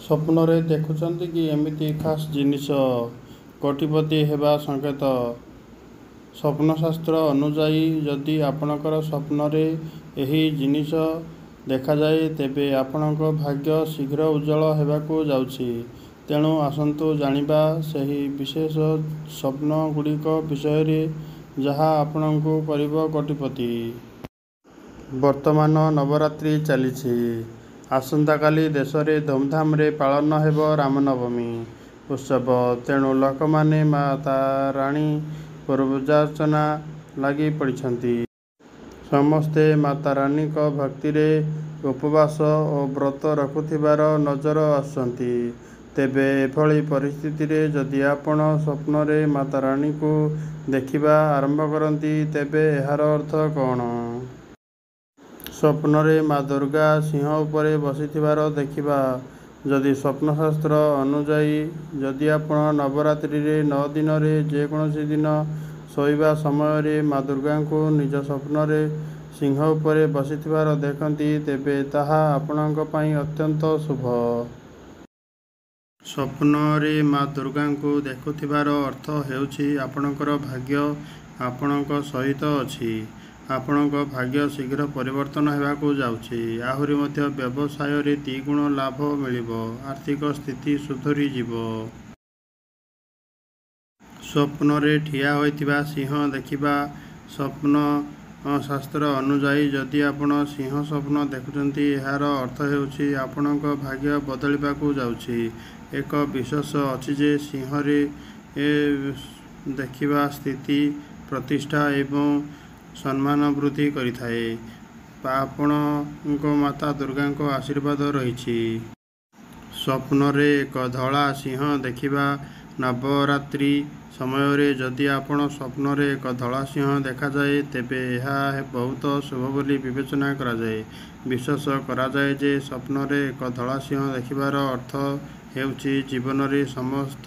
ସ୍ୱପ୍ନରେ ଦେଖୁଛନ୍ତି କି ଏମିତି ଖାସ୍ ଜିନିଷ କୋଟିପତି ହେବା ସଂକେତ। ସ୍ୱପ୍ନଶାସ୍ତ୍ର ଅନୁଯାୟୀ ଯଦି ଆପଣଙ୍କର ସ୍ୱପ୍ନରେ ଏହି ଜିନିଷ ଦେଖାଯାଏ ତେବେ ଆପଣଙ୍କ ଭାଗ୍ୟ ଶୀଘ୍ର ଉଜ୍ଜ୍ୱଳ ହେବାକୁ ଯାଉଛି। ତେଣୁ ଆସନ୍ତୁ ଜାଣିବା ସେହି ବିଶେଷ ସ୍ୱପ୍ନଗୁଡ଼ିକ ବିଷୟରେ ଯାହା ଆପଣଙ୍କୁ କରିବ କୋଟିପତି। ବର୍ତ୍ତମାନ ନବରାତ୍ରି ଚାଲିଛି। ଆସନ୍ତାକାଲି ଦେଶରେ ଧୁମ୍ଧାମରେ ପାଳନ ହେବ ରାମନବମୀ ଉତ୍ସବ। ତେଣୁ ଲୋକମାନେ ମାତା ରାଣୀ ପୂଜାର୍ଚ୍ଚନା ଲାଗି ପଡ଼ିଛନ୍ତି। ସମସ୍ତେ ମାତା ରାଣୀଙ୍କ ଭକ୍ତିରେ ଉପବାସ ଓ ବ୍ରତ ରଖୁଥିବାର ନଜର ଆସୁଛନ୍ତି। ତେବେ ଏଭଳି ପରିସ୍ଥିତିରେ ଯଦି ଆପଣ ସ୍ୱପ୍ନରେ ମାତା ରାଣୀଙ୍କୁ ଦେଖିବା ଆରମ୍ଭ କରନ୍ତି ତେବେ ଏହାର ଅର୍ଥ କ'ଣ? ସ୍ୱପ୍ନରେ ମା ଦୁର୍ଗା ସିଂହ ଉପରେ ବସିଥିବାର ଦେଖିବା। ଯଦି ସ୍ୱପ୍ନଶାସ୍ତ୍ର ଅନୁଯାୟୀ ଯଦି ଆପଣ ନବରାତ୍ରିରେ 9 ଦିନରେ ଯେକୌଣସି ଦିନ ଶୋଇବା ସମୟରେ ମା ଦୁର୍ଗାଙ୍କୁ ନିଜ ସ୍ୱପ୍ନରେ ସିଂହ ଉପରେ ବସିଥିବାର ଦେଖନ୍ତି ତେବେ ତାହା ଆପଣଙ୍କ ପାଇଁ ଅତ୍ୟନ୍ତ ଶୁଭ। ସ୍ୱପ୍ନରେ ମା ଦୁର୍ଗାଙ୍କୁ ଦେଖୁଥିବାର ଅର୍ଥ ହେଉଛି ଆପଣଙ୍କର ଭାଗ୍ୟ ଆପଣଙ୍କ ସହିତ ଅଛି। ଆପଣଙ୍କ ଭାଗ୍ୟ ଶୀଘ୍ର ପରିବର୍ତ୍ତନ ହେବାକୁ ଯାଉଛି। ଆହୁରି ମଧ୍ୟ ବ୍ୟବସାୟରେ ଦ୍ୱିଗୁଣ ଲାଭ ମିଳିବ। ଆର୍ଥିକ ସ୍ଥିତି ସୁଧୁରିଯିବ। ସ୍ୱପ୍ନରେ ଠିଆ ହୋଇଥିବା ସିଂହ ଦେଖିବା। ସ୍ୱପ୍ନଶାସ୍ତ୍ର ଅନୁଯାୟୀ ଯଦି ଆପଣ ସିଂହ ସ୍ୱପ୍ନ ଦେଖୁଛନ୍ତି ଏହାର ଅର୍ଥ ହେଉଛି ଆପଣଙ୍କ ଭାଗ୍ୟ ବଦଳିବାକୁ ଯାଉଛି। ଏକ ବିଶ୍ୱାସ ଅଛି ଯେ ସିଂହରେ ଦେଖିବା ସ୍ଥିତି ପ୍ରତିଷ୍ଠା ଏବଂ ସମ୍ମାନ ବୃଦ୍ଧି କରିଥାଏ। ଆପଣଙ୍କ ମାତା ଦୁର୍ଗାଙ୍କ ଆଶୀର୍ବାଦ ରହିଛି। ସ୍ୱପ୍ନରେ ଏକ ଧଳା ସିଂହ ଦେଖିବା। ନବରାତ୍ରି ସମୟରେ ଯଦି ଆପଣ ସ୍ୱପ୍ନରେ ଏକ ଧଳା ସିଂହ ଦେଖାଯାଏ ତେବେ ଏହା ବହୁତ ଶୁଭ ବୋଲି ବିବେଚନା କରାଯାଏ। ବିଶ୍ୱାସ କରାଯାଏ ଯେ ସ୍ୱପ୍ନରେ ଏକ ଧଳା ସିଂହ ଦେଖିବାର ଅର୍ଥ ହେଉଛି ଜୀବନରେ ସମସ୍ତ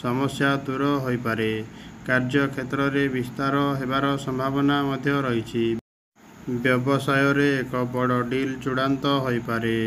ସମସ୍ୟା ଦୂର ହୋଇପାରେ। କାର୍ଯ୍ୟକ୍ଷେତ୍ରରେ ବିସ୍ତାର ହେବାର ସମ୍ଭାବନା ମଧ୍ୟ ରହିଛି। ବ୍ୟବସାୟରେ ଏକ ବଡ଼ ଡିଲ୍ ଚୂଡ଼ାନ୍ତ ହୋଇପାରେ।